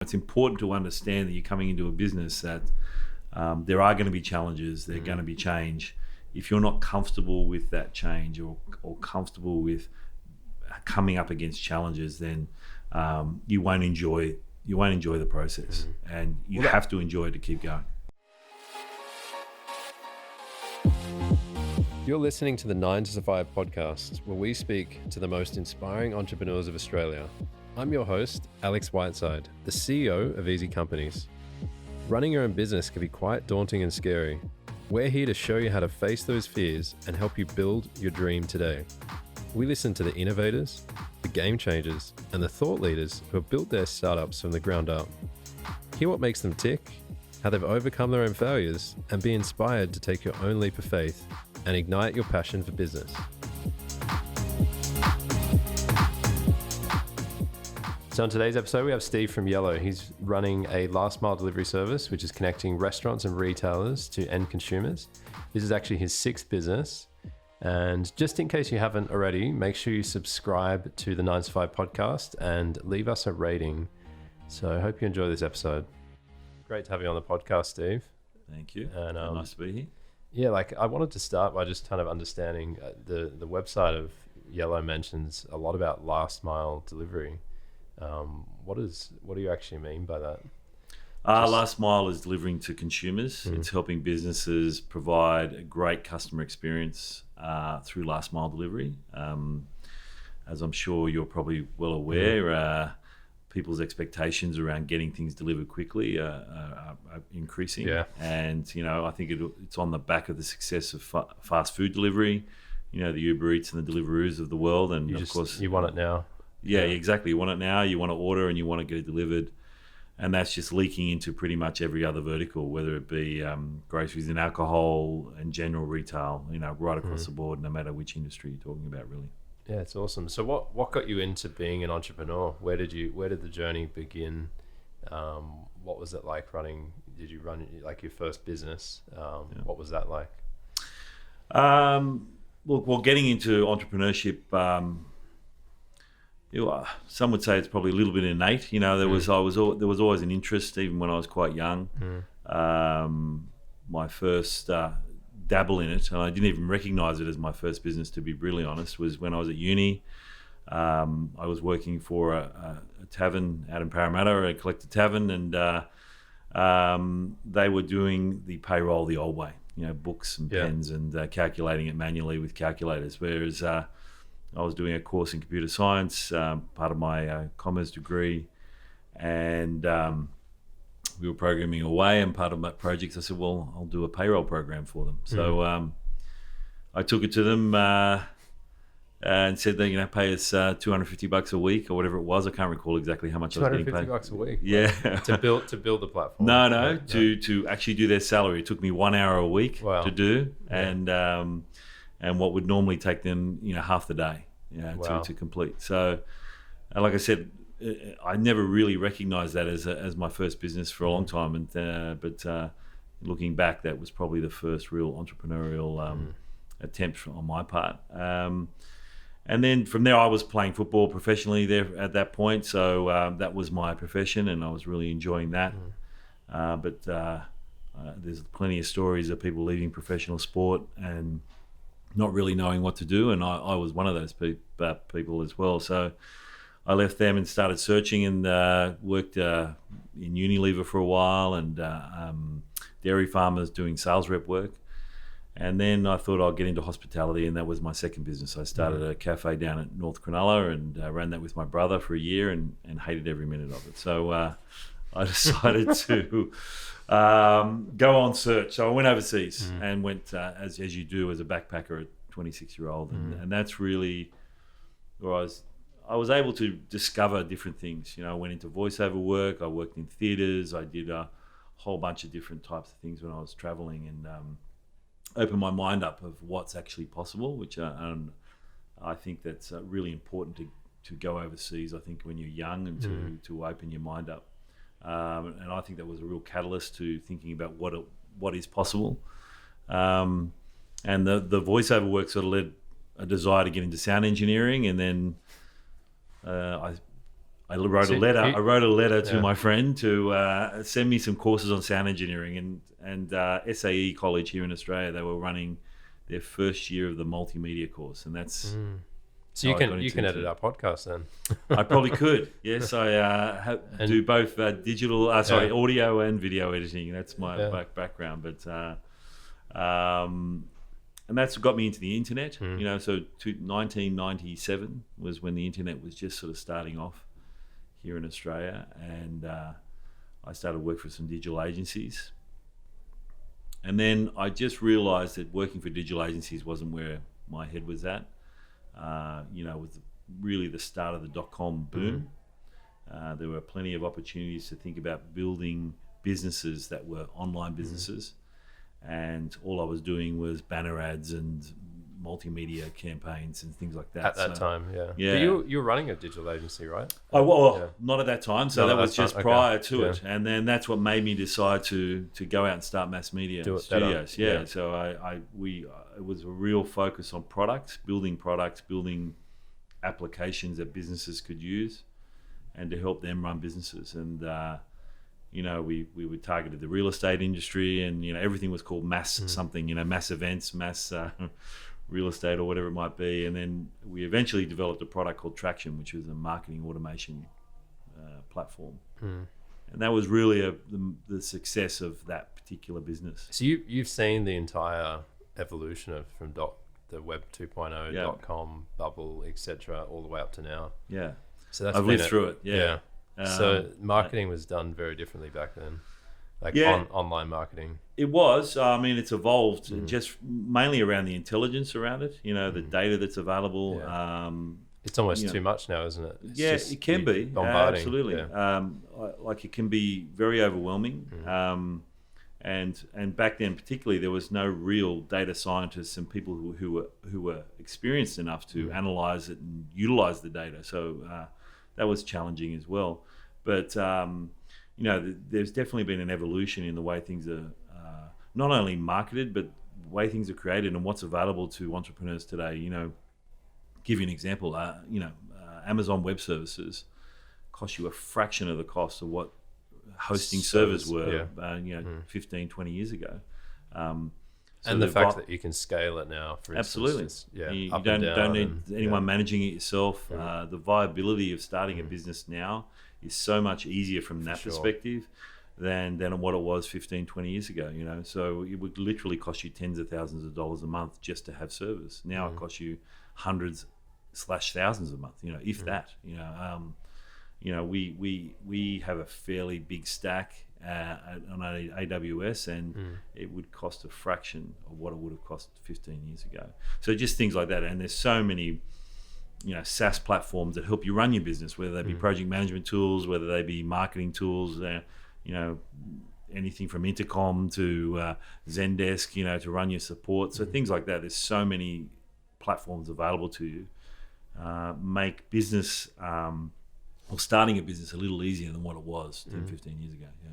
It's important to understand that you're coming into a business that there are going to be challenges, there are going to be change. If you're not comfortable with that change or comfortable with coming up against challenges, then you won't enjoy the process, and you have to enjoy it to keep going. You're listening to the 9 to Survive podcast, where we speak to the most inspiring entrepreneurs of Australia. I'm your host, Alex Whiteside, the CEO of EasyCompanies. Running your own business can be quite daunting and scary. We're here to show you how to face those fears and help you build your dream today. We listen to the innovators, the game changers, and the thought leaders who have built their startups from the ground up. Hear what makes them tick, how they've overcome their own failures, and be inspired to take your own leap of faith and ignite your passion for business. So on today's episode, we have Steve from Yello. He's running a last mile delivery service, which is connecting restaurants and retailers to end consumers. This is actually his 6th business. And just in case you haven't already, make sure you subscribe to the 9 to 5 podcast and leave us a rating. So I hope you enjoy this episode. Great to have you on the podcast, Steve. Thanto you. And nice to be here. Yeah, I wanted to start by just kind of understanding the website of Yello mentions a lot about last mile delivery. What do you actually mean by that? Last mile is delivering to consumers. It's helping businesses provide a great customer experience through last mile delivery. As I'm sure you're probably well aware, people's expectations around getting things delivered quickly are increasing. Yeah. And, I think it's on the back of the success of fast food delivery, the Uber Eats and the Deliveries of the world. And of course, you want it now. Yeah, exactly. You want it now, you want to order and you want to get it delivered. And that's just leaking into pretty much every other vertical, whether it be groceries and alcohol and general retail, right across the board, no matter which industry you're talking about, really. Yeah, it's awesome. So what got you into being an entrepreneur? Where did the journey begin? What was it like running? Did you run like your first business? What was that like? Well, getting into entrepreneurship, some would say it's probably a little bit innate. There was always an interest, even when I was quite young. My first dabble in it, and I didn't even recognise it as my first business, to be really honest, was when I was at uni. I was working for a tavern out in Parramatta, a collector tavern, and they were doing the payroll the old way, books and pens and calculating it manually with calculators, whereas I was doing a course in computer science, part of my commerce degree, and we were programming away, and part of my projects I said, well, I'll do a payroll program for them. So I took it to them and said they're going to pay us $250 a week or whatever it was. I can't recall exactly how much I was getting paid. $250 a week? Yeah. to build the platform? No, to actually do their salary. It took me 1 hour a week to do, and what would normally take them, half the day, to complete. So, like I said, I never really recognised that as my first business for a long time, and but looking back, that was probably the first real entrepreneurial attempt on my part. And then from there, I was playing football professionally there at that point, so that was my profession, and I was really enjoying that. But there's plenty of stories of people leaving professional sport and not really knowing what to do, and I was one of those people as well. So I left them and started searching, and worked in Unilever for a while, and dairy farmers doing sales rep work. And then I thought I'd get into hospitality, and that was my second business. I started a cafe down at North Cronulla, and ran that with my brother for a year, and hated every minute of it. So I decided to go on search. So I went overseas and went, as you do as a backpacker at 26-year-old. And that's really where I was able to discover different things. I went into voiceover work. I worked in theatres. I did a whole bunch of different types of things when I was traveling, and opened my mind up of what's actually possible, which I think that's really important to go overseas, I think, when you're young, and to open your mind up. And I think that was a real catalyst to thinking about what is possible. And the voiceover work sort of led a desire to get into sound engineering, and then I wrote a letter to my friend to send me some courses on sound engineering, and SAE College here in Australia, they were running their first year of the multimedia course, and that's so you can edit our podcast then. I probably could. Yes, I do both digital, audio and video editing. That's my background, but and that's got me into the internet. You know, so 1997 was when the internet was just sort of starting off here in Australia, and I started working for some digital agencies. And then I just realised that working for digital agencies wasn't where my head was at. You know, with really the start of the .com boom, there were plenty of opportunities to think about building businesses that were online businesses. And all I was doing was banner ads and multimedia campaigns and things like that. At that time, yeah. But you were running a digital agency, right? Not at that time. So that was just prior to it. And then that's what made me decide to go out and start mass media studios. Yeah. So it was a real focus on products, building applications that businesses could use, and to help them run businesses. And you know, we were targeted the real estate industry, and you know, everything was called mass something. You know, mass events, mass real estate, or whatever it might be. And then we eventually developed a product called Traction, which was a marketing automation platform. And that was really the success of that particular business. So you've seen the entire evolution from the Web 2.0, .com bubble, etc., all the way up to now. Yeah. So that's I've lived through it. Yeah. So marketing was done very differently back then, like online marketing. It was. I mean, it's evolved just mainly around the intelligence around it. You know, the data that's available. Yeah. It's almost too much now, isn't it? It's it can be. Bombarding. Absolutely. Yeah. Like it can be very overwhelming. And back then, particularly, there was no real data scientists and people who were experienced enough to analyze it and utilize the data. So that was challenging as well. But you know, there's definitely been an evolution in the way things are not only marketed, but the way things are created and what's available to entrepreneurs today. You know, give you an example. You know, Amazon Web Services cost you a fraction of the cost of what hosting servers were, 15, 20 years ago. So and the fact that you can scale it now, for instance. You don't need anyone managing it yourself. The viability of starting a business now is so much easier from that perspective than what it was 15, 20 years ago. You know, so it would literally cost you tens of thousands of dollars a month just to have servers. Now it costs you hundreds / thousands a month. You know, if that. You know, we have a fairly big stack on AWS, and it would cost a fraction of what it would have cost 15 years ago. So just things like that. And there's so many, you know, SaaS platforms that help you run your business, whether they be project management tools, whether they be marketing tools, you know, anything from Intercom to Zendesk, you know, to run your support. So things like that. There's so many platforms available to you. Make business or starting a business a little easier than what it was 10, 15 years ago. Yeah.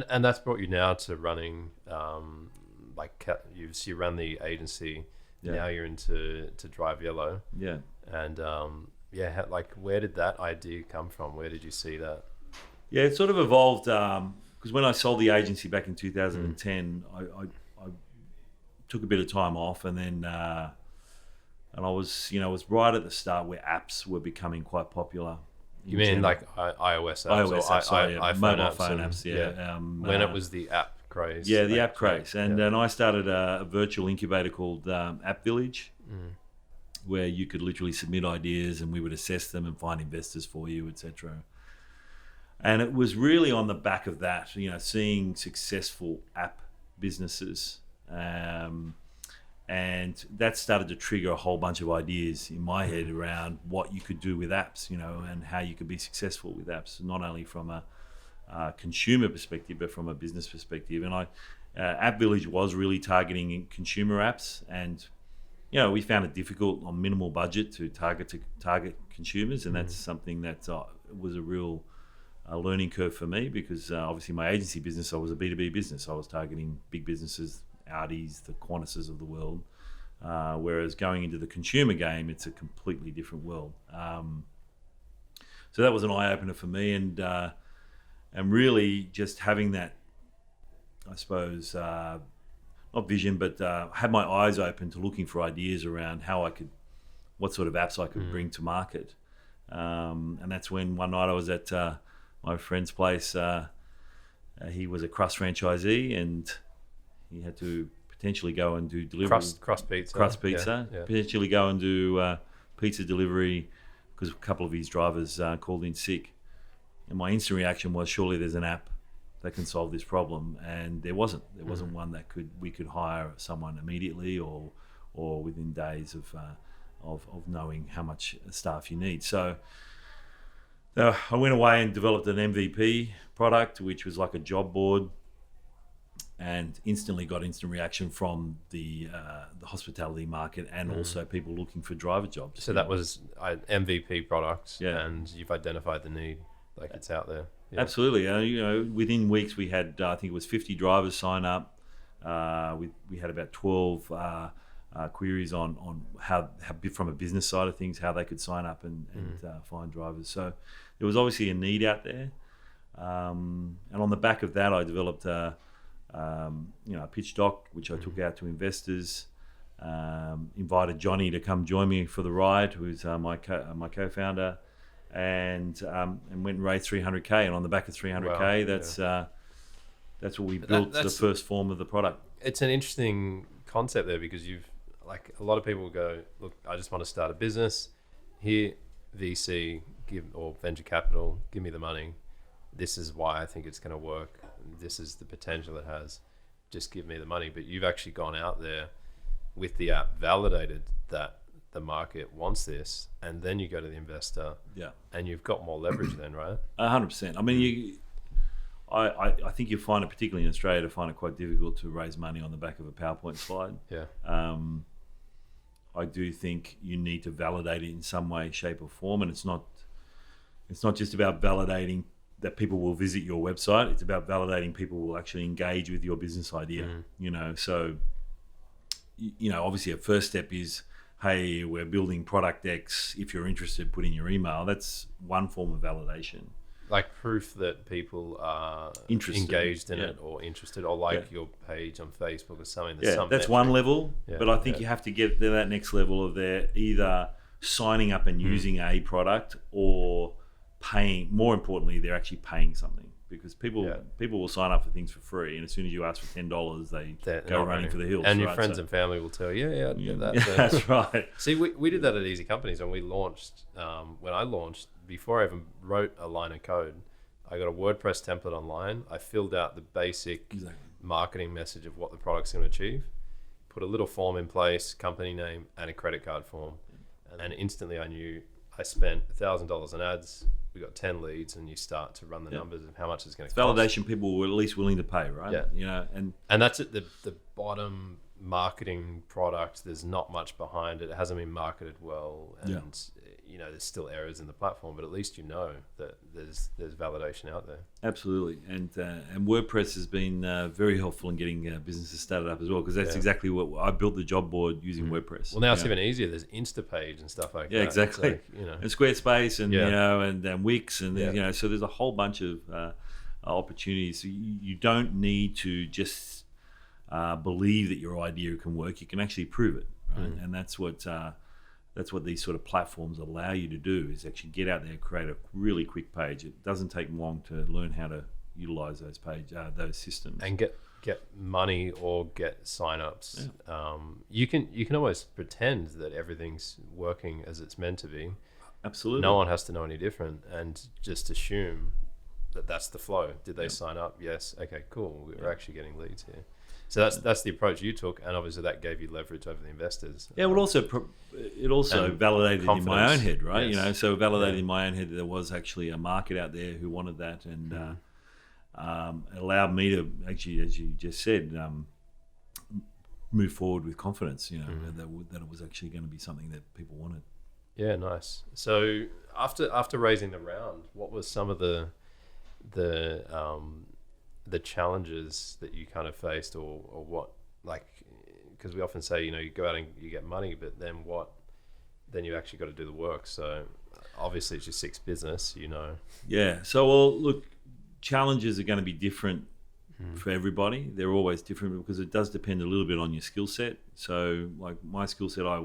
And that's brought you now to running, you run the agency. Now you're into Drive Yello. Yeah. And where did that idea come from? Where did you see that? Yeah, it sort of evolved because when I sold the agency back in 2010, I took a bit of time off, and then and I was right at the start where apps were becoming quite popular. You mean like iOS apps? iOS apps, mobile phone apps, when it was the app craze. Yeah, the app craze. And then I started a virtual incubator called App Village, where you could literally submit ideas and we would assess them and find investors for you, etc. And it was really on the back of that, you know, seeing successful app businesses. And that started to trigger a whole bunch of ideas in my head around what you could do with apps, you know, and how you could be successful with apps, not only from a consumer perspective, but from a business perspective. And App Village was really targeting consumer apps, and you know, we found it difficult on minimal budget to target consumers, and that's something that was a real learning curve for me, because obviously my agency business, I was a B2B business. I was targeting big businesses, Audis, the Qantases of the world, whereas going into the consumer game, it's a completely different world. So that was an eye opener for me, and really just having that, I suppose, not vision, but had my eyes open to looking for ideas around what sort of apps I could bring to market. And that's when one night I was at my friend's place. He was a crust franchisee, and he had to potentially go and do delivery. Crust pizza. Potentially go and do pizza delivery because a couple of his drivers called in sick. And my instant reaction was, surely there's an app that can solve this problem, and there wasn't. There wasn't one that we could hire someone immediately or within days of knowing how much staff you need. So I went away and developed an MVP product, which was like a job board, and instantly got instant reaction from the hospitality market and also people looking for driver jobs. So that was an MVP product, and you've identified the need, like it's out there. Yeah. Absolutely. Within weeks we had, I think it was 50 drivers sign up. We had about 12 queries on how from a business side of things, how they could sign up and find drivers. So there was obviously a need out there. And on the back of that, I developed a pitch doc, which I took out to investors. Invited Johnny to come join me for the ride, who's my co-founder, and went and raised 300K. And on the back of 300K, that's what we built, the first form of the product. It's an interesting concept there, because a lot of people go, look, I just want to start a business. Here, VC or venture capital, give me the money. This is why I think it's going to work. This is the potential it has. Just give me the money. But you've actually gone out there with the app, validated that the market wants this, and then you go to the investor. Yeah. And you've got more leverage then, right? 100%. I mean, I think you find it, particularly in Australia, to find it quite difficult to raise money on the back of a PowerPoint slide. Yeah. I do think you need to validate it in some way, shape, or form, and it's not just about validating that people will visit your website. It's about validating people will actually engage with your business idea. So obviously a first step is, hey, we're building product X. If you're interested, put in your email. That's one form of validation. Like proof that people are engaged in it or interested, or your page on Facebook or something. That's metric. One level, but I think you have to get to that next level of their either signing up and using a product or paying. More importantly, they're actually paying something, because people will sign up for things for free, and as soon as you ask for $10, they go running for the hills. And your friends and family will tell you, I'd get that. That's right. See, we did that at EasyCompanies, and we launched, when I launched, before I even wrote a line of code, I got a WordPress template online. I filled out the basic marketing message of what the product's going to achieve, put a little form in place, company name, and a credit card form. And instantly I knew I spent $1,000 on ads. We got 10 leads, and you start to run the numbers of how much it's going to cost. Validation people were at least willing to pay, right? Yeah. And that's at the bottom marketing product. There's not much behind it. It hasn't been marketed well, and there's still errors in the platform, but at least that there's validation out there. Absolutely. And WordPress has been very helpful in getting businesses started up as well, because that's exactly what I built the job board using WordPress. Well, now it's even easier. There's Instapage and stuff like that. Yeah, exactly. And Squarespace and and Wix and so there's a whole bunch of opportunities. So you don't need to just believe that your idea can work. You can actually prove it, right? And that's what these sort of platforms allow you to do, is actually get out there, create a really quick page. It doesn't take long to learn how to utilize those systems and get money or get signups. You can almost pretend that everything's working as it's meant to be. Absolutely. No one has to know any different, and just assume that that's the flow. Did they sign up? Yes. Okay, cool. We're actually getting leads here. So that's the approach you took, and obviously that gave you leverage over the investors. Yeah, well, it also validated in my own head, right? Yes. So validated in my own head that there was actually a market out there who wanted that, and it allowed me to actually, as you just said, move forward with confidence. That it was actually going to be something that people wanted. Yeah, nice. So after raising the round, what was some of the challenges that you kind of faced, or what, because we often say, you go out and you get money, but then you actually got to do the work. So obviously it's your sixth business, Yeah. So, well, look, challenges are going to be different for everybody. They're always different because it does depend a little bit on your skill set. So, like my skill set, I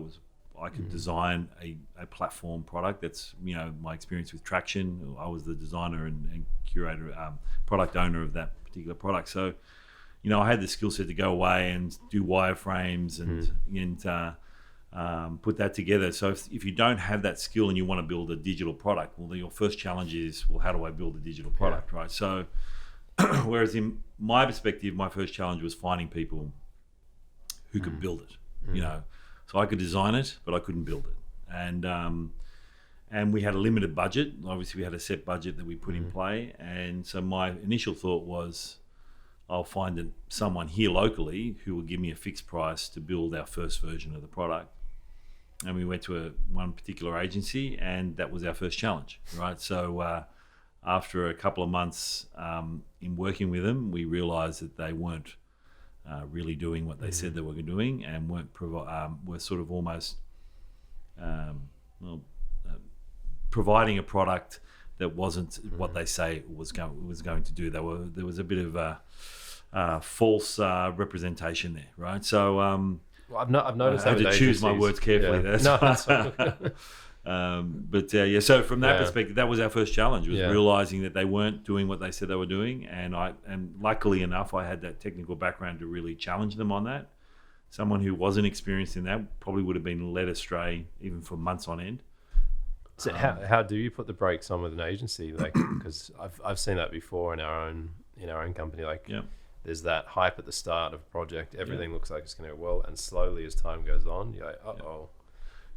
could design a platform product. That's, my experience with Traction. I was the designer and curator, product owner of that particular product. So, I had the skill set to go away and do wireframes and put that together. So if you don't have that skill and you want to build a digital product, well, then your first challenge is, well, how do I build a digital product, right? So whereas in my perspective, my first challenge was finding people who could build it, So I could design it, but I couldn't build it. And we had a limited budget. Obviously, we had a set budget that we put in play. And so my initial thought was, I'll find someone here locally who will give me a fixed price to build our first version of the product. And we went to one particular agency, and that was our first challenge, right? So after a couple of months in working with them, we realized that they weren't really doing what they said they were doing, and were sort of almost providing a product that wasn't what they say it was going to do. There was a bit of a false representation there, right? So well, I've noticed I had to choose my words carefully. Yeah. But so from that perspective, that was our first challenge, was realizing that they weren't doing what they said they were doing, and luckily enough, I had that technical background to really challenge them on that. Someone who wasn't experienced in that probably would have been led astray even for months on end. So how do you put the brakes on with an agency? Like, because I've seen that before in our own company. Like, there's that hype at the start of a project. Everything looks like it's going to go well, and slowly as time goes on, you're like,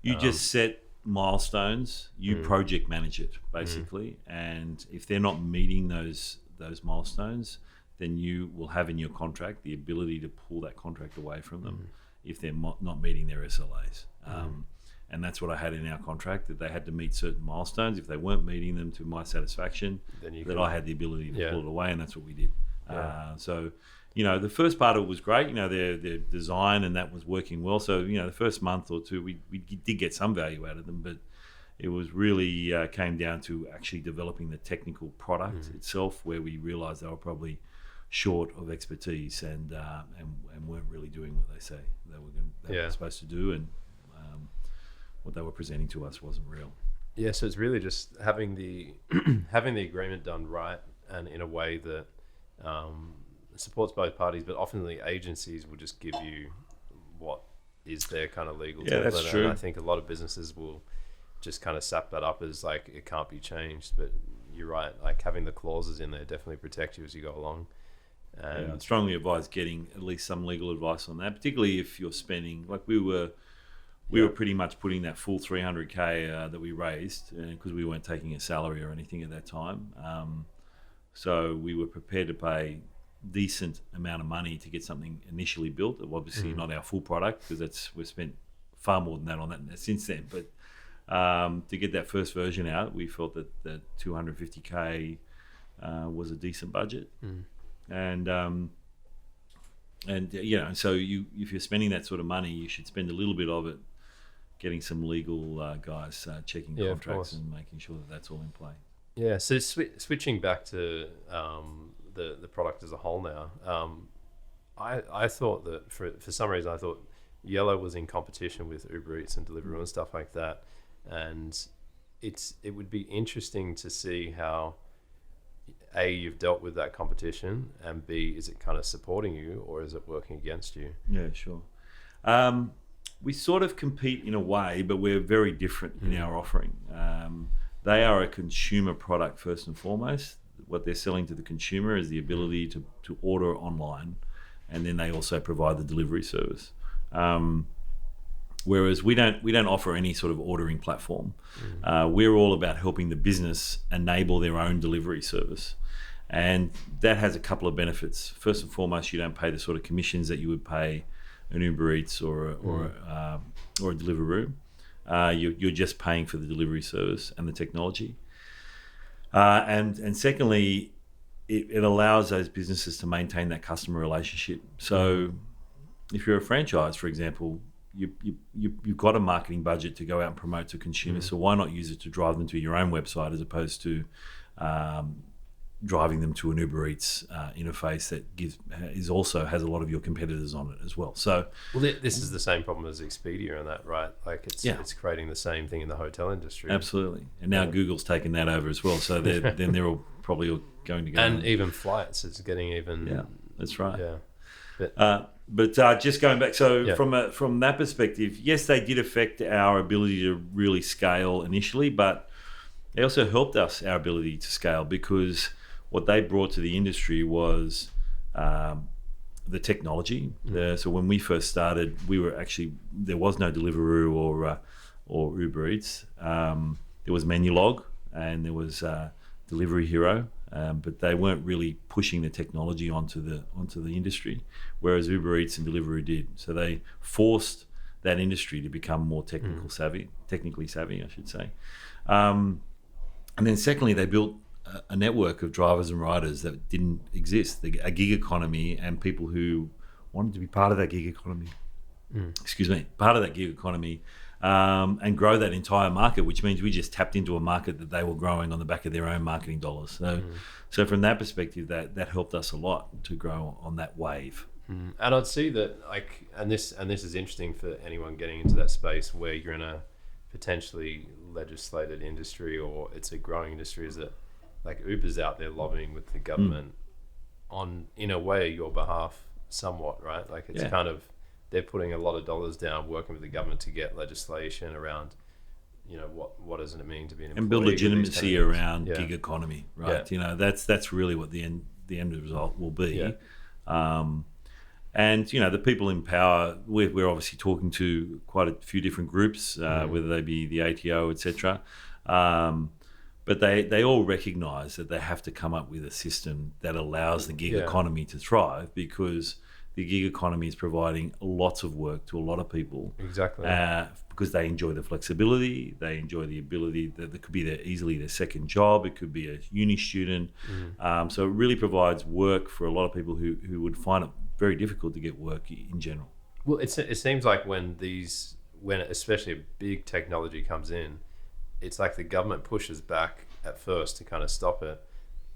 You just set milestones. You project manage it basically, and if they're not meeting those milestones, then you will have in your contract the ability to pull that contract away from them if they're not meeting their SLAs. And that's what I had in our contract, that they had to meet certain milestones. If they weren't meeting them to my satisfaction, I had the ability to pull it away, and that's what we did. So, the first part of it was great. Their design, and that was working well. So, the first month or two, we did get some value out of them, but it was really came down to actually developing the technical product itself, where we realised they were probably short of expertise and weren't really doing what they say they were supposed to do, and what they were presenting to us wasn't real. Yeah, so it's really just having the agreement done right and in a way that supports both parties, but often the agencies will just give you what is their kind of legal template. That's true. And I think a lot of businesses will just kind of sap that up as like it can't be changed, but you're right, like having the clauses in there definitely protect you as you go along. And I'd strongly advise getting at least some legal advice on that, particularly if you're spending, like we were pretty much putting that full 300k that we raised, because we weren't taking a salary or anything at that time. So we were prepared to pay decent amount of money to get something initially built. Obviously not our full product, because we've spent far more than that on that since then. But to get that first version out, we felt that 250k was a decent budget. And so if you're spending that sort of money, you should spend a little bit of it getting some legal guys checking contracts and making sure that that's all in play. Yeah. So switching back to the product as a whole now, I thought that for some reason I thought Yello was in competition with Uber Eats and Deliveroo and stuff like that, and it would be interesting to see how A, you've dealt with that competition, and B, is it kind of supporting you or is it working against you? Yeah, sure. We sort of compete in a way, but we're very different in our offering. They are a consumer product first and foremost. What they're selling to the consumer is the ability to order online, and then they also provide the delivery service. Whereas we don't offer any sort of ordering platform. We're all about helping the business enable their own delivery service. And that has a couple of benefits. First and foremost, you don't pay the sort of commissions that you would pay an Uber Eats or a Deliveroo. You're just paying for the delivery service and the technology. And secondly, it allows those businesses to maintain that customer relationship. So if you're a franchise, for example, you've got a marketing budget to go out and promote to consumers. So why not use it to drive them to your own website as opposed to driving them to an Uber Eats interface that has a lot of your competitors on it as well. So, this is the same problem as Expedia and that, right? Like it's creating the same thing in the hotel industry. Absolutely, and now Google's taken that over as well. So then they're all probably all going to go. And even flights, it's getting even. Yeah, that's right. Yeah, but just going back, so from that perspective, yes, they did affect our ability to really scale initially, but they also helped our ability to scale because what they brought to the industry was the technology. So when we first started, there was no Deliveroo or Uber Eats. There was Menulog and there was Delivery Hero, but they weren't really pushing the technology onto the industry, whereas Uber Eats and Deliveroo did. So they forced that industry to become more technically savvy, I should say. And then secondly, they built a network of drivers and riders that didn't exist, a gig economy, and people who wanted to be part of that gig economy. And grow that entire market, which means we just tapped into a market that they were growing on the back of their own marketing dollars. So from that perspective, that helped us a lot to grow on that wave. And I'd see that, and this is interesting for anyone getting into that space where you're in a potentially legislated industry or it's a growing industry, is that like Uber's out there lobbying with the government on, in a way, your behalf somewhat, right? Like it's kind of, they're putting a lot of dollars down working with the government to get legislation around, what does it mean to be an employee, and build legitimacy around gig economy, right? That's really what the end result will be. And the people in power, we're obviously talking to quite a few different groups, whether they be the ATO, etc. But they all recognise that they have to come up with a system that allows the gig economy to thrive, because the gig economy is providing lots of work to a lot of people. Exactly. Because they enjoy the flexibility, they enjoy the ability that it could be easily their second job, it could be a uni student. So it really provides work for a lot of people who would find it very difficult to get work in general. Well, it seems like when especially a big technology comes in, it's like the government pushes back at first to kind of stop it,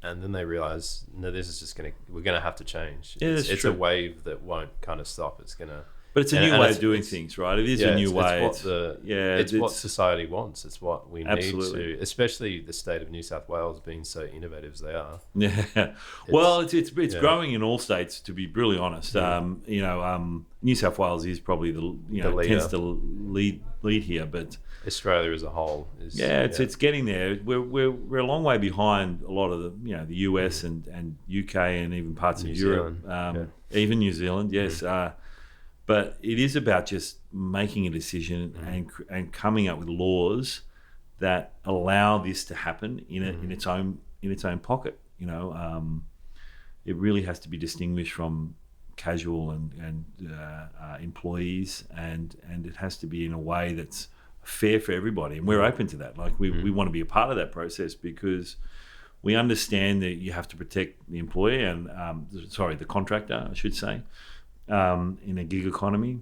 and then they realize, no, this is just we're gonna have to change. Yeah, it's a wave that won't kind of stop. It's gonna. But it's a new way of doing things, right? It is a new way. It's what society wants. It's what we need to, especially the state of New South Wales being so innovative as they are. Yeah, it's growing in all states, to be brutally honest. New South Wales is probably the leader. Tends to lead here, but Australia as a whole is it's getting there. We're a long way behind a lot of the US and UK and even parts of Europe, even New Zealand. Yes. But it is about just making a decision and coming up with laws that allow this to happen in its own pocket. It really has to be distinguished from casual and employees, and it has to be in a way that's fair for everybody. And we're open to that. Like we want to be a part of that process, because we understand that you have to protect the employee and the contractor, I should say. In a gig economy,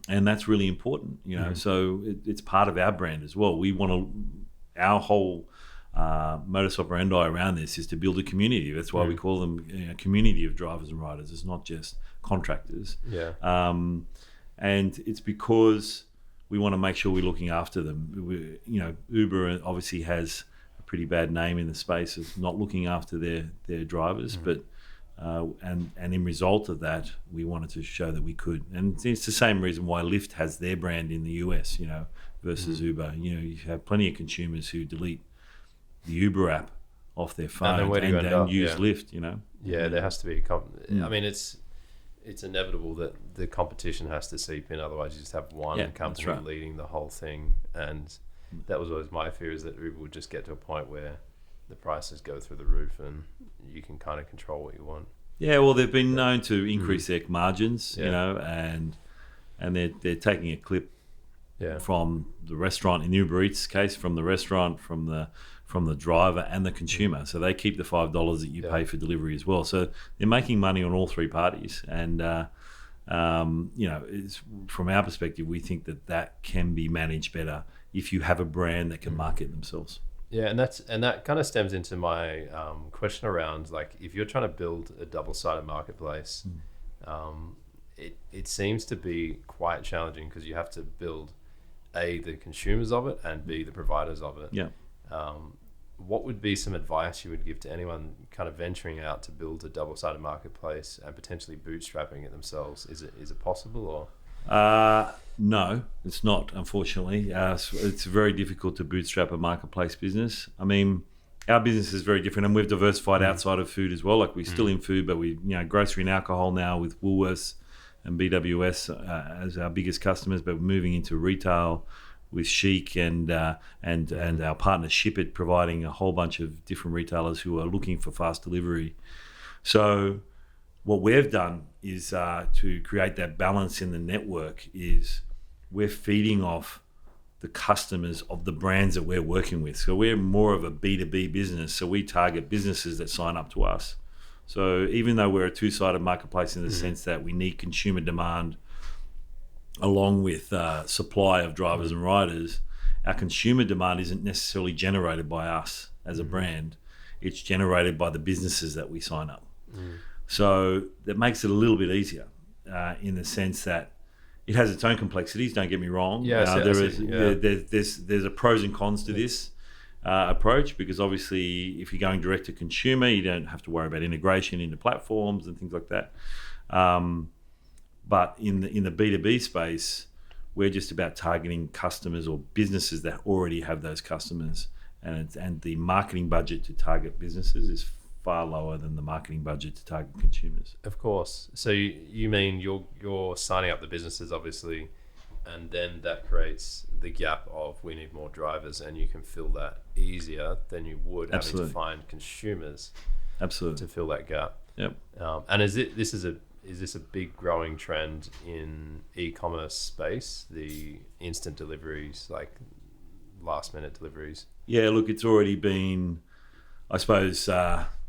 and that's really important, so it's part of our brand as well. We want our whole modus operandi around this is to build a community. That's why we call them a community of drivers and riders. It's not just contractors. And it's because we want to make sure we're looking after them. Uber obviously has a pretty bad name in the space of not looking after their drivers, but and in result of that, we wanted to show that we could. And it's the same reason why Lyft has their brand in the US, versus Uber. You have plenty of consumers who delete the Uber app off their phone and use Lyft. There has to be I mean, it's inevitable that the competition has to seep in, otherwise you just have one company leading the whole thing. And that was always my fear, is that Uber would just get to a point where the prices go through the roof and you can kind of control what you want. Yeah, well, they've been known to increase their margins, and they're taking a clip from the restaurant, in Uber Eats case, from the restaurant, from the driver and the consumer. So they keep the $5 that you pay for delivery as well. So they're making money on all three parties, and from our perspective, we think that can be managed better if you have a brand that can market themselves. Yeah, and that kind of stems into my question around, like, if you're trying to build a double-sided marketplace, it seems to be quite challenging because you have to build the consumers of it and the providers of it. Yeah. What would be some advice you would give to anyone kind of venturing out to build a double-sided marketplace and potentially bootstrapping it themselves? Is it possible, or? No, it's not, unfortunately. It's very difficult to bootstrap a marketplace business. I mean, our business is very different, and we've diversified outside of food as well. Like, we're still in food, but we, grocery and alcohol now with Woolworths and BWS as our biggest customers, but we're moving into retail with Chic and our partner Ship It, providing a whole bunch of different retailers who are looking for fast delivery. So what we've done is to create that balance in the network is we're feeding off the customers of the brands that we're working with. So we're more of a B2B business. So we target businesses that sign up to us. So even though we're a two-sided marketplace in the sense that we need consumer demand along with supply of drivers and riders, our consumer demand isn't necessarily generated by us as a brand. It's generated by the businesses that we sign up. So that makes it a little bit easier in the sense that it has its own complexities, don't get me wrong. There's a pros and cons to this approach, because obviously if you're going direct to consumer, you don't have to worry about integration into platforms and things like that. But in the B2B space, we're just about targeting customers or businesses that already have those customers, and the marketing budget to target businesses is far lower than the marketing budget to target consumers. Of course. So you mean you're signing up the businesses, obviously, and then that creates the gap of we need more drivers, and you can fill that easier than you would having to find consumers. Absolutely. To fill that gap. Yep. And is this a big growing trend in e-commerce space, the instant deliveries, like last minute deliveries? Yeah, look, it's already been, I suppose,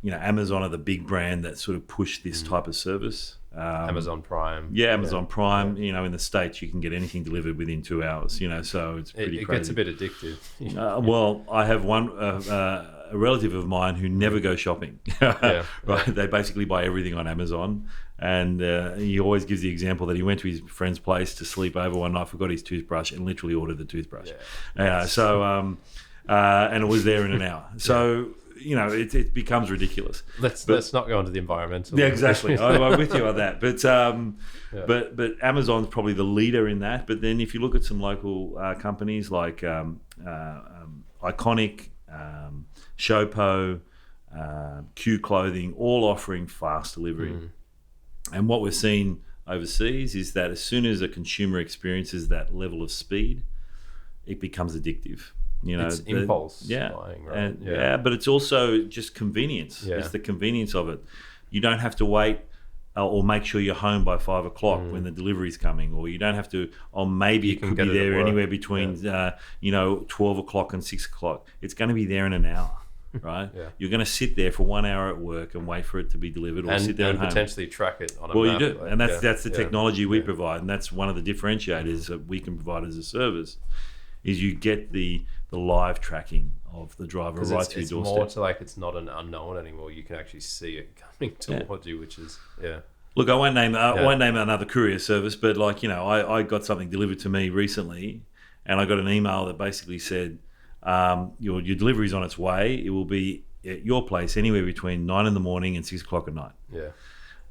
Amazon are the big brand that sort of pushed this type of service. Amazon Prime. Yeah, Amazon Prime. In the States, you can get anything delivered within 2 hours, so it's pretty crazy. It gets a bit addictive. Well, I have a relative of mine who never goes shopping. Right? Yeah. They basically buy everything on Amazon. And he always gives the example that he went to his friend's place to sleep over one night, forgot his toothbrush, and literally ordered the toothbrush. Yeah. And it was there in an hour. So, it becomes ridiculous. Let's not go into the environmental. Yeah, exactly. I'm with you on that. But Amazon's probably the leader in that. But then if you look at some local companies like Iconic, Showpo, Q Clothing, all offering fast delivery. And what we're seeing overseas is that as soon as a consumer experiences that level of speed, it becomes addictive. It's impulse buying, right? But it's also just convenience. It's the convenience of it. You don't have to wait or make sure you're home by 5 o'clock when the delivery's coming, or you don't have to, or maybe it could be there anywhere between 12 o'clock and 6 o'clock. It's going to be there in an hour. Right? You're going to sit there for 1 hour at work and wait for it to be delivered, or sit there at home. Potentially track it on a map. Well, you do. And that's the technology we provide, and that's one of the differentiators that we can provide as a service, is you get the live tracking of the driver right to your doorstep. It's more to like, it's not an unknown anymore. You can actually see it coming towards you, which is, Look, I won't name another courier service, but I got something delivered to me recently, and I got an email that basically said, your delivery's on its way. It will be at your place anywhere between 9 a.m. and 6 o'clock at night. Yeah.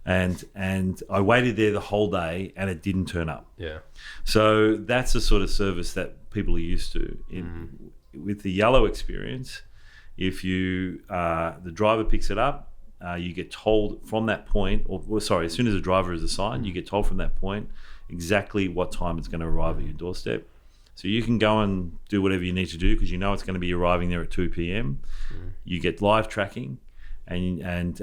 And I waited there the whole day, and it didn't turn up. Yeah. So that's the sort of service that people are used to. With the Yello experience, if the driver picks it up, you get told from that point, as soon as the driver is assigned, you get told from that point exactly what time it's going to arrive at your doorstep. So you can go and do whatever you need to do because it's going to be arriving there at 2 p.m. You get live tracking, and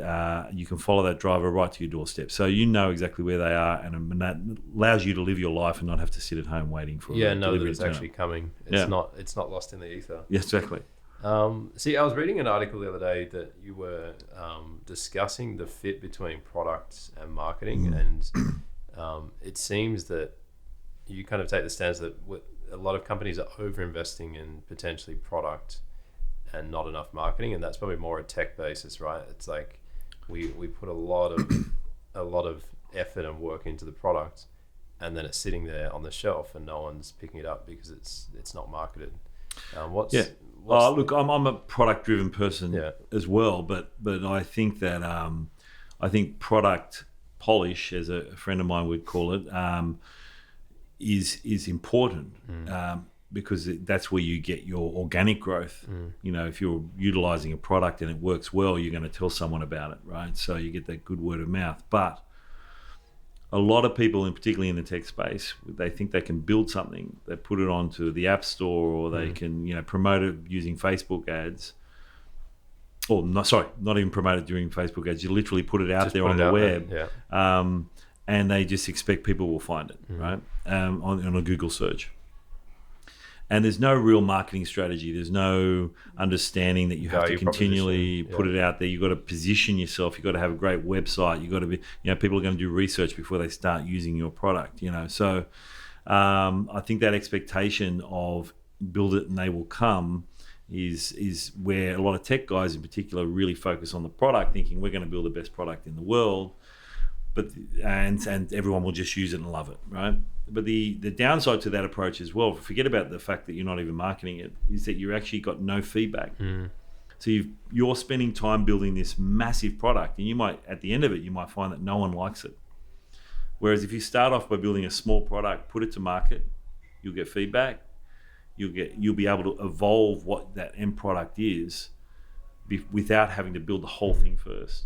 you can follow that driver right to your doorstep. So you know exactly where they are, and that allows you to live your life and not have to sit at home waiting for know that it's actually coming. It's not lost in the ether. Yeah, exactly. I was reading an article the other day that you were discussing the fit between products and marketing, and it seems that you kind of take the stance that a lot of companies are over-investing in potentially product and not enough marketing, and that's probably more a tech basis, right? It's like we put a lot of effort and work into the product, and then it's sitting there on the shelf and no one's picking it up because it's not marketed. Look, I'm a product-driven person as well, but I think that I think product polish, as a friend of mine would call it, is important. Because that's where you get your organic growth. You know, if you're utilizing a product and it works well, you're going to tell someone about it, right? So you get that good word of mouth. But a lot of people, and particularly in the tech space, they think they can build something. They put it onto the App Store, or they can, promote it using Facebook ads. Or not even promote it during Facebook ads. You literally put it out there on the web, and they just expect people will find it, right? On a Google search. And there's no real marketing strategy. There's no understanding that you have to continually put it out there. You've got to position yourself. You've got to have a great website. You've got to be, people are going to do research before they start using your product, So I think that expectation of build it and they will come is where a lot of tech guys in particular really focus on the product, thinking we're going to build the best product in the world. And everyone will just use it and love it, right? But the downside to that approach as well, forget about the fact that you're not even marketing it, is that you're actually got no feedback. So you're spending time building this massive product, and you might, at the end of it, you might find that no one likes it. Whereas if you start off by building a small product, put it to market, you'll get feedback, you'll be able to evolve what that end product is without having to build the whole thing first.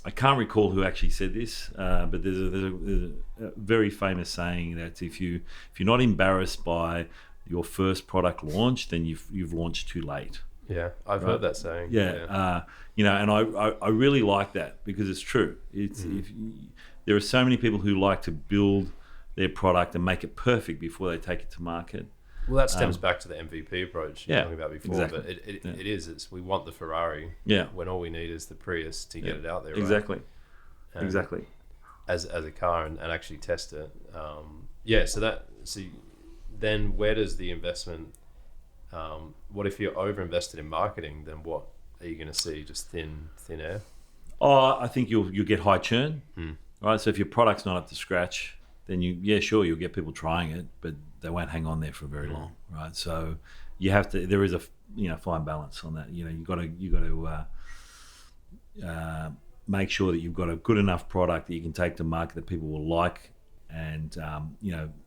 I can't recall who actually said this, but there's a very famous saying that if you're not embarrassed by your first product launch, then you've launched too late. Yeah, I've heard that saying. And I really like that because it's true. There are so many people who like to build their product and make it perfect before they take it to market. Well, that stems back to the MVP approach you were talking about before. Exactly. But it's we want the Ferrari when all we need is the Prius to get it out there. Exactly. Right? Exactly. As a car and actually test it. Then where does the investment? What if you're over invested in marketing? Then what are you going to see? Just thin air. I think you'll get high churn. Right. So if your product's not up to scratch, then you'll get people trying it, but they won't hang on there for very long, right? So you have to. There is a fine balance on that. You got to make sure that you've got a good enough product that you can take to market that people will like. And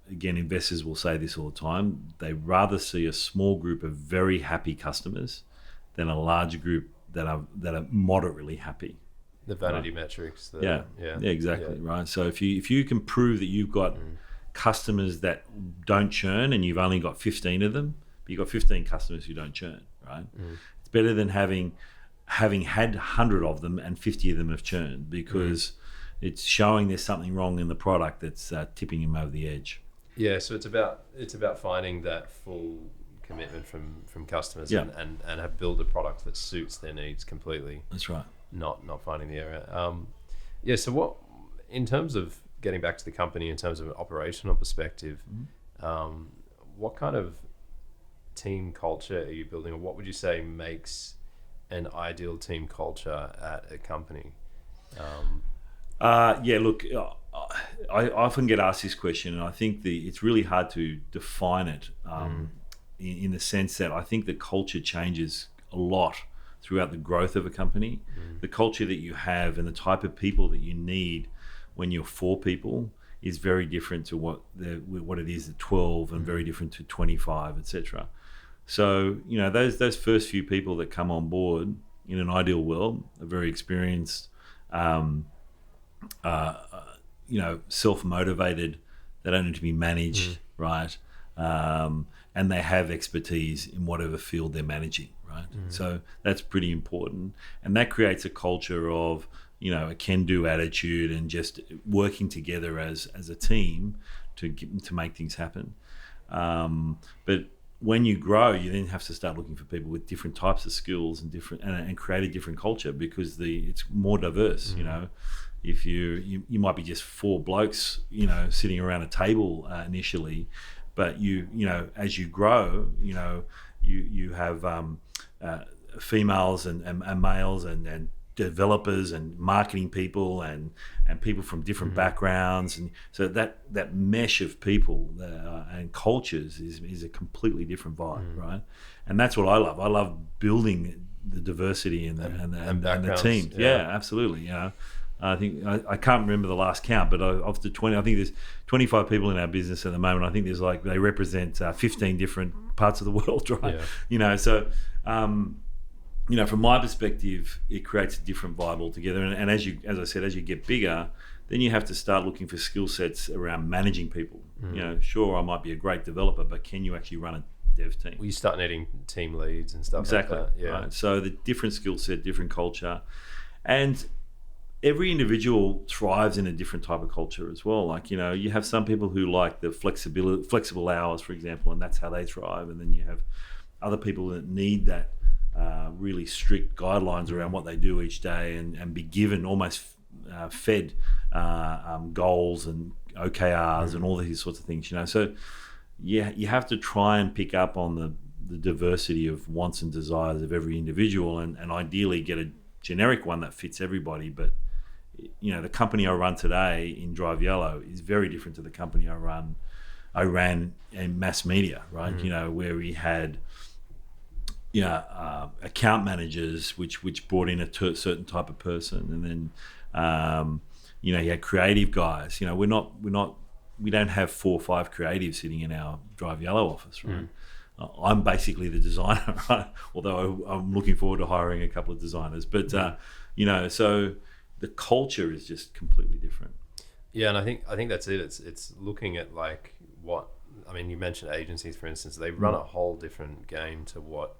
again, investors will say this all the time. They rather see a small group of very happy customers than a large group that are moderately happy. The vanity metrics. Exactly. Right. So if you can prove that you've got customers that don't churn and you've only got 15 of them, but you've got 15 customers who don't churn, right? It's better than having had 100 of them and 50 of them have churned, because it's showing there's something wrong in the product that's tipping them over the edge. Yeah. So it's about finding that full commitment from customers and have build a product that suits their needs completely. That's right. Not finding the error. So what, in terms of getting back to the company, in terms of an operational perspective, what kind of team culture are you building, or what would you say makes an ideal team culture at a company? Look, I often get asked this question, and I think it's really hard to define it in the sense that I think the culture changes a lot throughout the growth of a company. The culture that you have and the type of people that you need when you're 4 people is very different to what it is at 12, and very different to 25, etc. So those first few people that come on board in an ideal world are very experienced, self-motivated. They don't need to be managed, right? And they have expertise in whatever field they're managing, right? So that's pretty important, and that creates a culture of a can-do attitude and just working together as a team to make things happen. But when you grow, you then have to start looking for people with different types of skills and create a different culture, because it's more diverse. If you might be just four blokes, sitting around a table initially, but as you grow, you have females and males and developers and marketing people and people from different backgrounds, and so that mesh of people and cultures is a completely different vibe, right? And that's what I love. I love building the diversity and the teams. Yeah, absolutely. I think I can't remember the last count, but of the 20, I think there's 25 people in our business at the moment. I think there's they represent 15 different parts of the world, right? Yeah. So. From my perspective, it creates a different vibe altogether. And as I said, as you get bigger, then you have to start looking for skill sets around managing people. Sure, I might be a great developer, but can you actually run a dev team? Well, you start needing team leads and stuff. Exactly. Like that. Yeah. Right. So the different skill set, different culture, and every individual thrives in a different type of culture as well. You have some people who like the flexible hours, for example, and that's how they thrive. And then you have other people that need that. Really strict guidelines around what they do each day and be given almost fed goals and OKRs and all these sorts of things, So you have to try and pick up on the diversity of wants and desires of every individual and ideally get a generic one that fits everybody. But the company I run today in Drive Yello is very different to the company I ran in mass media, right? Where we had account managers, which brought in a certain type of person, and then you had creative guys. We don't have 4 or 5 creatives sitting in our Drive Yello office, right? I'm basically the designer, right? Although I'm looking forward to hiring a couple of designers, but so the culture is just completely different. Yeah, and I think that's it. It's looking at you mentioned agencies, for instance. They run a whole different game to what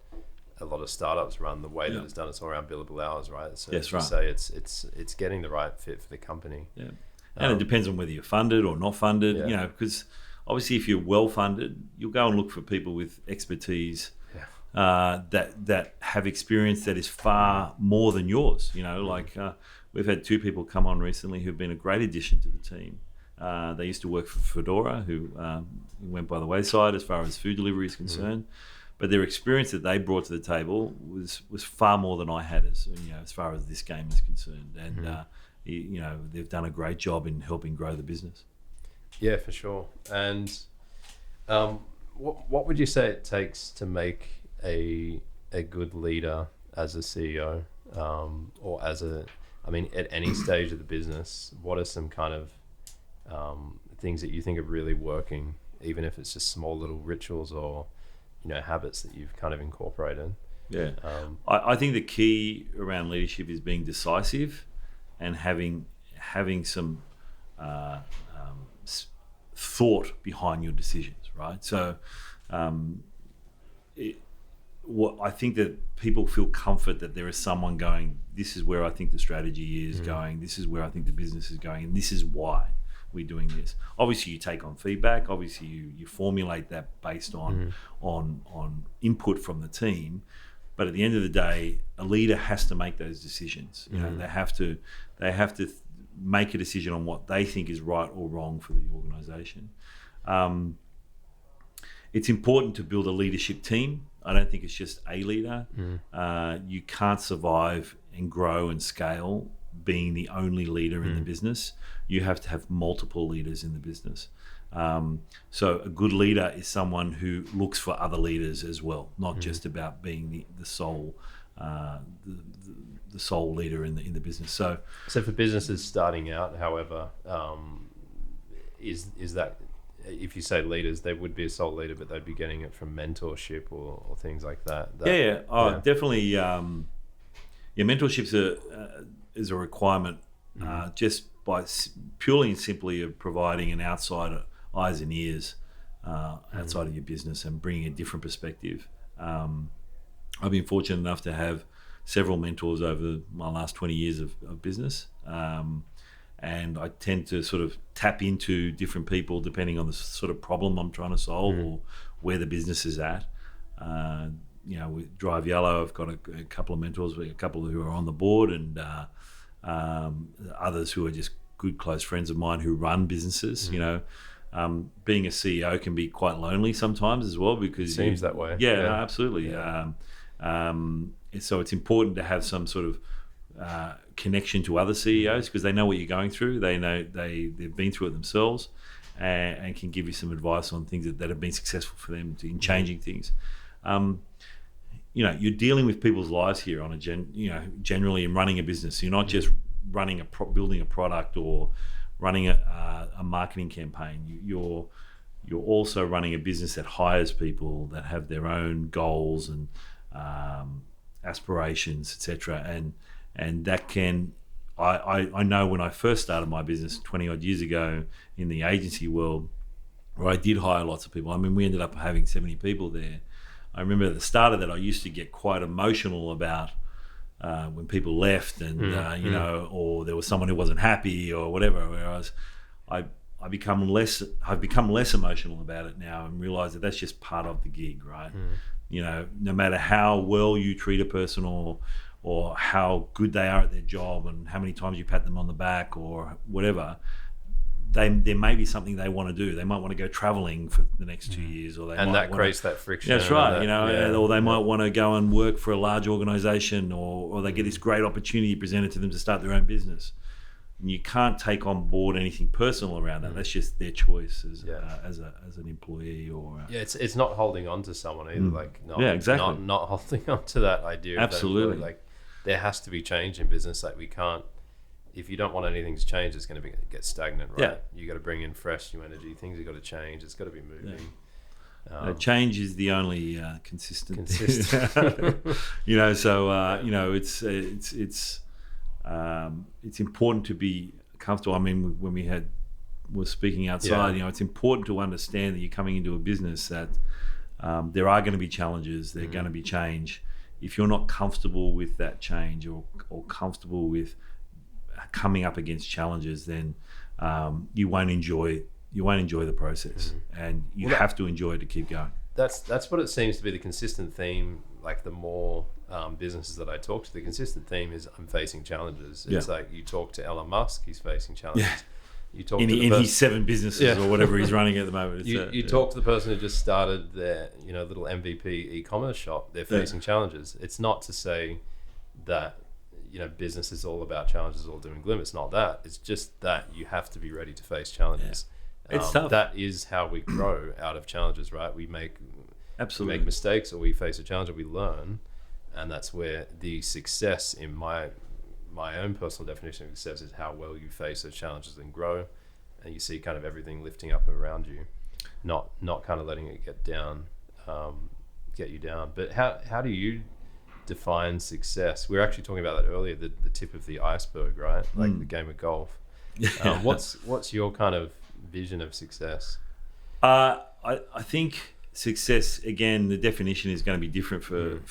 a lot of startups run. The way that it's done, it's all around billable hours, right? So yes, right. Say it's getting the right fit for the company. Yeah, and it depends on whether you're funded or not funded. Because obviously, if you're well funded, you'll go and look for people with expertise that have experience that is far more than yours. We've had 2 people come on recently who've been a great addition to the team. They used to work for Fedora, who went by the wayside as far as food delivery is concerned. But their experience that they brought to the table was far more than I had as far as this game is concerned. And they've done a great job in helping grow the business. Yeah, for sure. And what would you say it takes to make a good leader as a CEO, or at any stage of the business? What are some kind of things that you think are really working, even if it's just small little rituals or habits that you've kind of incorporated? Yeah, I think the key around leadership is being decisive and having some thought behind your decisions, right? So I think that people feel comfort that there is someone going, this is where I think the strategy is going, this is where I think the business is going, and this is why we're doing this. Obviously, you take on feedback. Obviously, you formulate that based on input from the team. But at the end of the day, a leader has to make those decisions. They have to make a decision on what they think is right or wrong for the organisation. It's important to build a leadership team. I don't think it's just a leader. You can't survive and grow and scale being the only leader in the business. You have to have multiple leaders in the business. So a good leader is someone who looks for other leaders as well, not just about being the sole the sole leader in the business. So for businesses starting out, however, is that, if you say leaders, they would be a sole leader, but they'd be getting it from mentorship or things like that. Definitely. Mentorship's is a requirement, just by purely and simply of providing an outside eyes and ears outside of your business and bringing a different perspective. I've been fortunate enough to have several mentors over my last 20 years of business, and I tend to sort of tap into different people depending on the sort of problem I'm trying to solve or where the business is at. with Drive Yello, I've got a couple of mentors, a couple who are on the board, and others who are just good close friends of mine who run businesses. Being a CEO can be quite lonely sometimes as well, because it seems that way. No, absolutely. So it's important to have some sort of connection to other CEOs, because they know what you're going through. They know they've been through it themselves, and can give you some advice on things that have been successful for them in changing things. You're dealing with people's lives here on generally in running a business. You're not just running building a product or running a marketing campaign. You're also running a business that hires people that have their own goals and aspirations, etc. And that can, I know when I first started my business 20 odd years ago in the agency world, where I did hire lots of people. I mean, we ended up having 70 people there. I remember at the start of that, I used to get quite emotional about when people left, and or there was someone who wasn't happy or whatever. Whereas I've become less emotional about it now, and realize that that's just part of the gig, right? No matter how well you treat a person, or how good they are at their job, and how many times you pat them on the back or whatever, there may be something they want to do. They might want to go traveling for the next 2 years, or that creates that friction. That's right. Or they might want to go and work for a large organisation, or they get this great opportunity presented to them to start their own business. And you can't take on board anything personal around that. That's just their choice as an employee, or it's not holding on to someone either. Exactly. Not holding on to that idea. Absolutely. Like there has to be change in business. Like we can't. If you don't want anything to change, it's going to get stagnant, right? Yeah. You got to bring in fresh new energy. Things have got to change. It's got to be moving. Yeah. Change is the only consistent. It's important to be comfortable. I mean, when we were speaking outside, it's important to understand that you're coming into a business that there are going to be challenges. There are going to be change. If you're not comfortable with that change, or comfortable with coming up against challenges, then you won't enjoy the process, and you have to enjoy it to keep going. That's what it seems to be the consistent theme. Like the more businesses that I talk to, the consistent theme is I'm facing challenges. It's like you talk to Elon Musk, he's facing challenges. Yeah. You talk in his 7 businesses or whatever he's running at the moment. You talk to the person who just started their little MVP e-commerce shop. They're facing challenges. It's not to say that business is all about challenges, all doom and gloom. It's not that. It's just that you have to be ready to face challenges. It's tough. That is how we grow out of challenges, right? We make mistakes, or we face a challenge, or we learn, and that's where the success in my own personal definition of success is how well you face those challenges and grow, and you see kind of everything lifting up around you, not kind of letting it get you down. But how do you define success? We were actually talking about that earlier, the tip of the iceberg, right? Like the game of golf. What's your kind of vision of success? I think success, again, the definition is going to be different for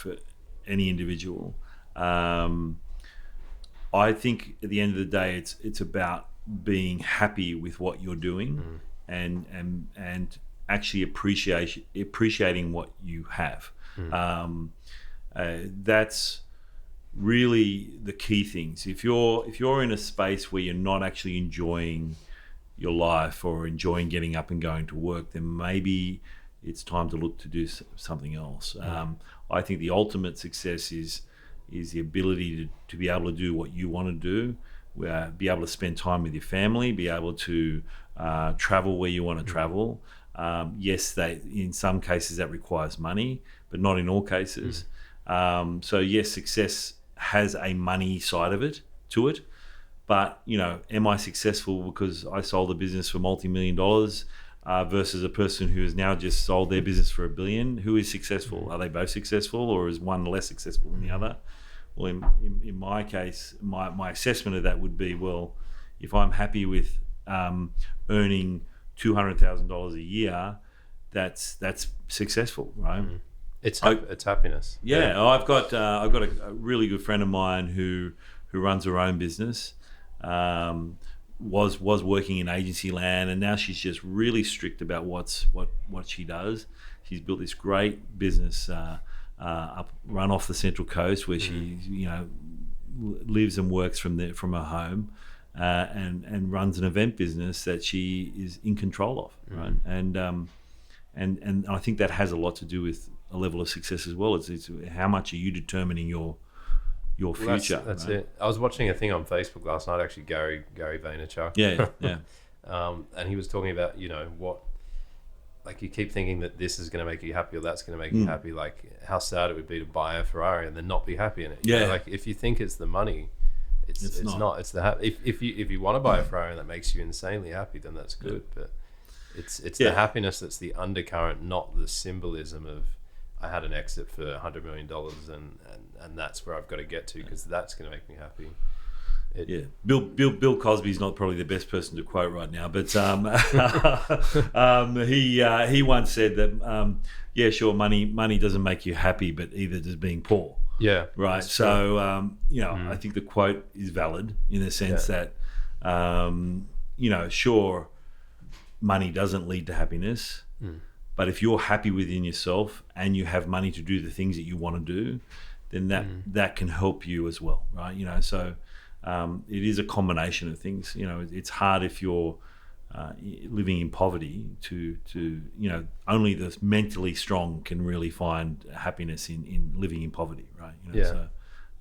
any individual. I think at the end of the day, it's about being happy with what you're doing, and actually appreciating what you have. That's really the key things. If you're in a space where you're not actually enjoying your life or enjoying getting up and going to work, then maybe it's time to look to do something else. I think the ultimate success is the ability to be able to do what you want to do, be able to spend time with your family, be able to travel where you want to travel. Yes, in some cases that requires money, but not in all cases. So yes, success has a money side of it to it, but am I successful because I sold a business for multi-million dollars versus a person who has now just sold their business for $1 billion? Who is successful? Are they both successful, or is one less successful than the other? Well, in my case, my assessment of that would be, well, if I'm happy with earning $200,000 a year, that's successful, right? It's happiness. Yeah, I've got a really good friend of mine who runs her own business. was working in agency land, and now she's just really strict about what she does. She's built this great business run off the Central Coast, where she lives and works from her home, and runs an event business that she is in control of, right? And I think that has a lot to do with a level of success as well. It's how much are you determining your future. That's right? It. I was watching a thing on Facebook last night, actually, Gary Vaynerchuk. Yeah. And he was talking about, what, like, you keep thinking that this is going to make you happy or that's going to make you happy. Like, how sad it would be to buy a Ferrari and then not be happy in it. Yeah. Like, if you think it's the money, it's not. It's the if you want to buy a Ferrari and that makes you insanely happy, then that's good. But it's the happiness that's the undercurrent, not the symbolism of, I had an exit for $100 million and that's where I've got to get to, because that's going to make me happy. Bill Cosby's not probably the best person to quote right now, but he once said that sure, money doesn't make you happy, but either does being poor. Yeah, right. So I think the quote is valid in the sense that sure, money doesn't lead to happiness. But if you're happy within yourself and you have money to do the things that you want to do, then that can help you as well, right? So it is a combination of things. It's hard if you're living in poverty to only the mentally strong can really find happiness in living in poverty, right? So,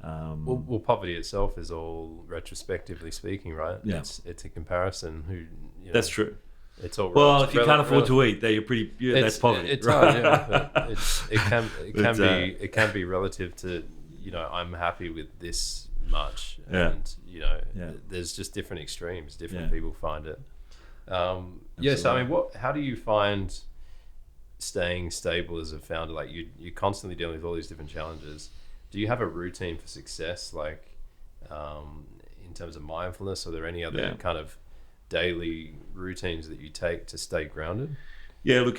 well, poverty itself is all retrospectively speaking, right? Yeah. It's a comparison. That's true. It's all well. If you can't afford to eat, then you're pretty. That's poverty. It's right? hard, but it can be relative to I'm happy with this much, and there's just different extremes. Different people find it. So I mean, how do you find staying stable as a founder? Like you're constantly dealing with all these different challenges. Do you have a routine for success, like in terms of mindfulness? Are there any other kind of daily routines that you take to stay grounded? Look,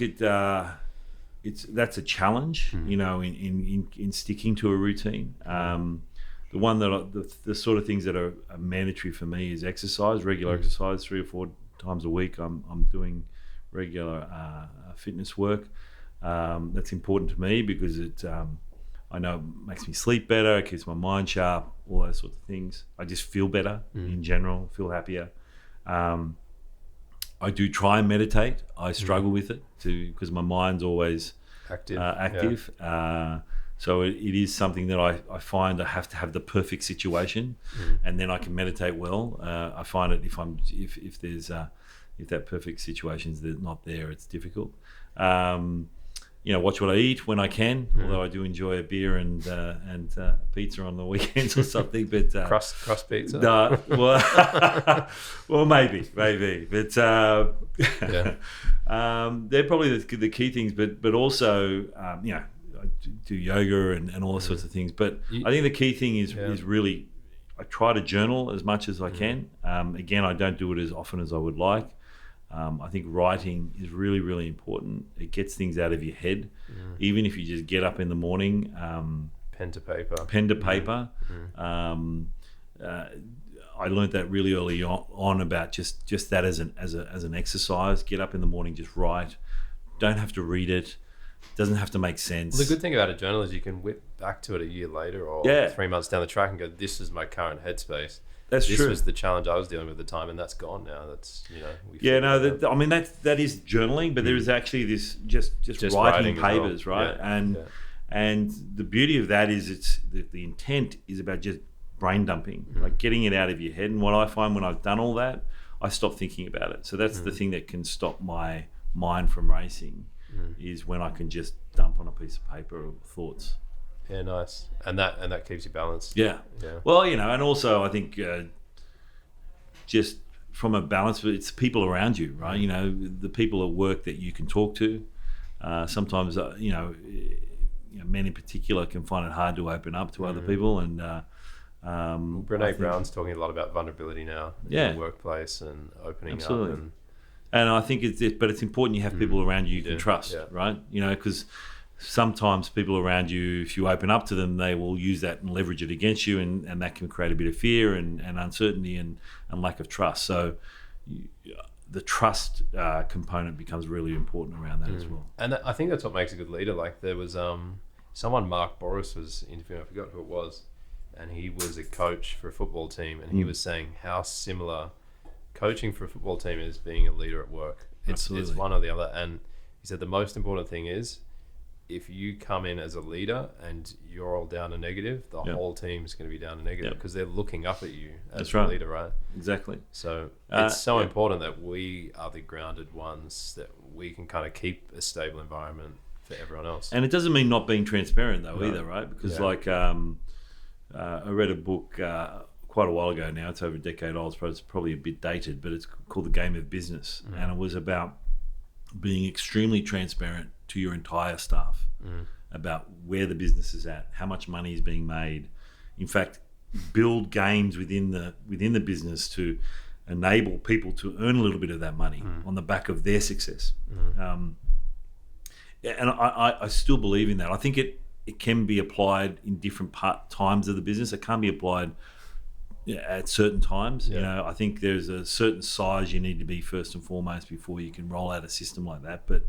that's a challenge, in sticking to a routine. The one that the sort of things that are mandatory for me is exercise, regular exercise, 3 or 4 times a week. I'm doing regular fitness work. That's important to me because I know it makes me sleep better, it keeps my mind sharp, all those sorts of things. I just feel better in general, feel happier. I do try and meditate. I struggle with it because my mind's always active. So it is something that I find I have to have the perfect situation, and then I can meditate well. I find it if that perfect situation's not there, it's difficult. Watch what I eat when I can. Although I do enjoy a beer and pizza on the weekends or something. But crust pizza. Well, maybe. But they're probably the key things. But also, I do yoga and all those sorts of things. But I think the key thing is really I try to journal as much as I can. Again, I don't do it as often as I would like. I think writing is really, really important. It gets things out of your head. Even if you just get up in the morning. Pen to paper. I learned that really early on about just that as an exercise. Get up in the morning, just write. Don't have to read it. Doesn't have to make sense. Well, the good thing about a journal is you can whip back to it a year later or 3 months down the track and go, this is my current headspace. That's this true. Was the challenge I was dealing with at the time, and that's gone now. That's that is journaling, but there is actually this just writing papers, well. Right? And the beauty of that is it's the intent is about just brain dumping, like getting it out of your head. And what I find when I've done all that, I stop thinking about it. So that's the thing that can stop my mind from racing, is when I can just dump on a piece of paper or thoughts. Yeah, nice. And that keeps you balanced. Yeah. Well, and also I think just from a balance, it's people around you, right? The people at work that you can talk to. Sometimes, men in particular can find it hard to open up to other people. And Brene Brown's talking a lot about vulnerability now in the workplace and opening up. And I think it's important you have people around you can trust, right? Because sometimes people around you, if you open up to them, they will use that and leverage it against you, and that can create a bit of fear and uncertainty and lack of trust. So the trust component becomes really important around that as well. And I think that's what makes a good leader. Like there was someone, Mark Boris was interviewing, I forgot who it was, and he was a coach for a football team, and he was saying how similar coaching for a football team is being a leader at work. It's one or the other. And he said the most important thing is, if you come in as a leader and you're all down to negative, the whole team's going to be down to negative because they're looking up at you as a leader, right? Exactly. So it's so important that we are the grounded ones, that we can kind of keep a stable environment for everyone else. And it doesn't mean not being transparent though either, right? Because I read a book quite a while ago now. It's over a decade old. It's probably a bit dated, but it's called The Game of Business. And it was about being extremely transparent to your entire staff about where the business is at, how much money is being made. In fact, build games within the business to enable people to earn a little bit of that money on the back of their success. And I still believe in that. I think it can be applied in different times of the business. It can't be applied at certain times. You know, I think there's a certain size you need to be first and foremost before you can roll out a system like that. But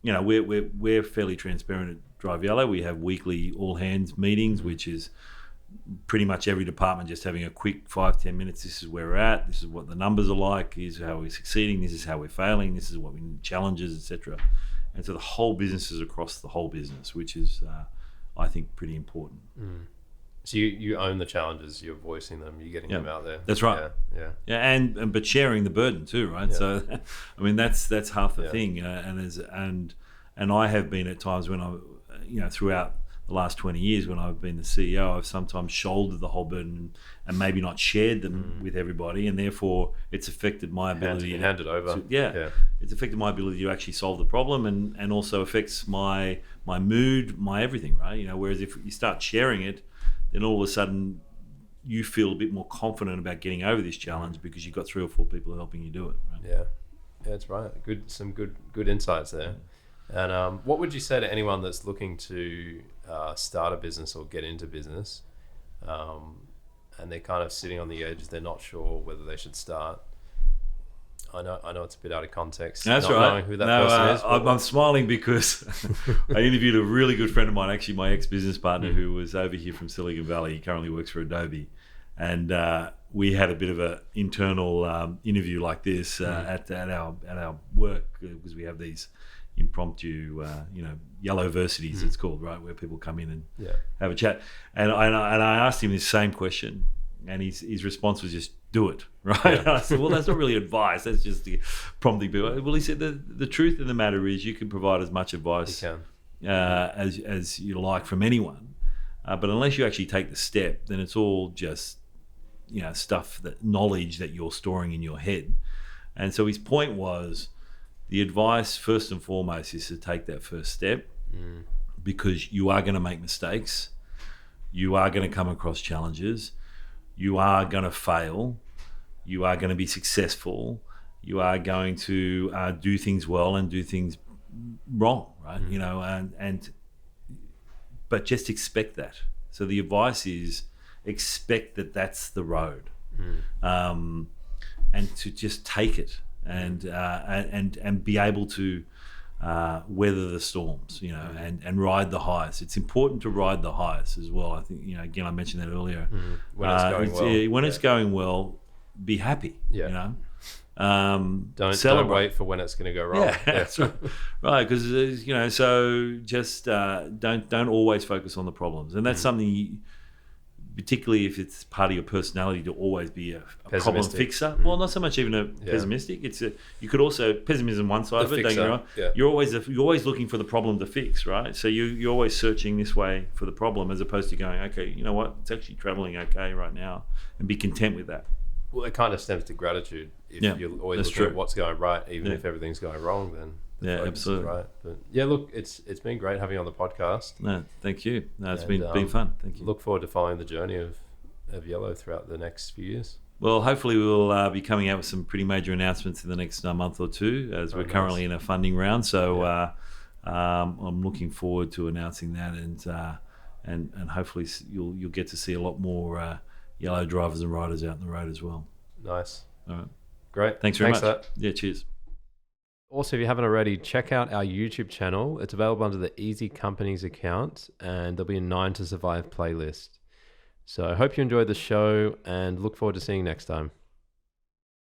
you know, we're fairly transparent at Drive Yello. We have weekly all hands meetings, which is pretty much every department just having a quick 5-10 minutes. This is where we're at. This is what the numbers are like. Here's how we're succeeding. This is how we're failing. This is what we need, challenges, etc. And so the whole business is across the whole business, which is, I think, pretty important. So you own the challenges, you're voicing them, you're getting them out there. That's right. Yeah, but sharing the burden too, right? Yeah. So, I mean, that's half the thing. And I have been at times when I, throughout the last 20 years when I've been the CEO, I've sometimes shouldered the whole burden and maybe not shared them with everybody, and therefore it's affected my ability to hand it over. It's affected my ability to actually solve the problem, and also affects my mood, my everything, right? You know, whereas if you start sharing it, then all of a sudden you feel a bit more confident about getting over this challenge because you've got 3 or 4 people helping you do it. Right? Yeah, that's right. Some good insights there. And what would you say to anyone that's looking to start a business or get into business, and they're kind of sitting on the edge? They're not sure whether they should start. I know it's a bit out of context. That's not right. Knowing who that person is. I'm smiling because I interviewed a really good friend of mine, actually my ex-business partner, who was over here from Silicon Valley. He currently works for Adobe, and we had a bit of an internal interview like this at our work, because we have these impromptu, Yelloversities, it's called, right, where people come in and have a chat. And I asked him this same question, and his response was just, do it, right? And I said, well, that's not really advice. That's just prompting people. Well, he said, the truth of the matter is you can provide as much advice as you like from anyone, but unless you actually take the step, then it's all just knowledge that you're storing in your head. And so his point was, the advice first and foremost is to take that first step, because you are going to make mistakes, you are going to come across challenges, you are going to fail, you are going to be successful, you are going to do things well and do things wrong, right? But just expect that. So the advice is, expect that that's the road, and to just take it and be able to weather the storms, and ride the highs. It's important to ride the highs as well. I think, again, I mentioned that earlier. When it's going well. When it's going well, be happy. Don't wait for when it's going to go wrong. That's right. Right, because so just don't always focus on the problems, and that's something. Particularly if it's part of your personality to always be a problem fixer. Well, not so much even a pessimistic. You could also, pessimism one side of it. Don't get me wrong. You're always looking for the problem to fix, right? So you're always searching this way for the problem, as opposed to going, okay, you know what? It's actually traveling okay right now, and be content with that. Well, it kind of stems to gratitude. If you're always looking at what's going right, even if everything's going wrong, then absolutely right. But look, it's been great having you on the podcast. No, thank you. No, it's been fun. Thank you. Look forward to following the journey of Yello throughout the next few years. Well, hopefully we'll be coming out with some pretty major announcements in the next month or two, as we're currently in a funding round. So I'm looking forward to announcing that, and hopefully you'll get to see a lot more Yello drivers and riders out on the road as well. Nice. All right. Great. Thanks very much. For that. Yeah, cheers. Also, if you haven't already, check out our YouTube channel. It's available under the EasyCompanies account, and there'll be a 9 to Survive playlist. So I hope you enjoyed the show and look forward to seeing you next time.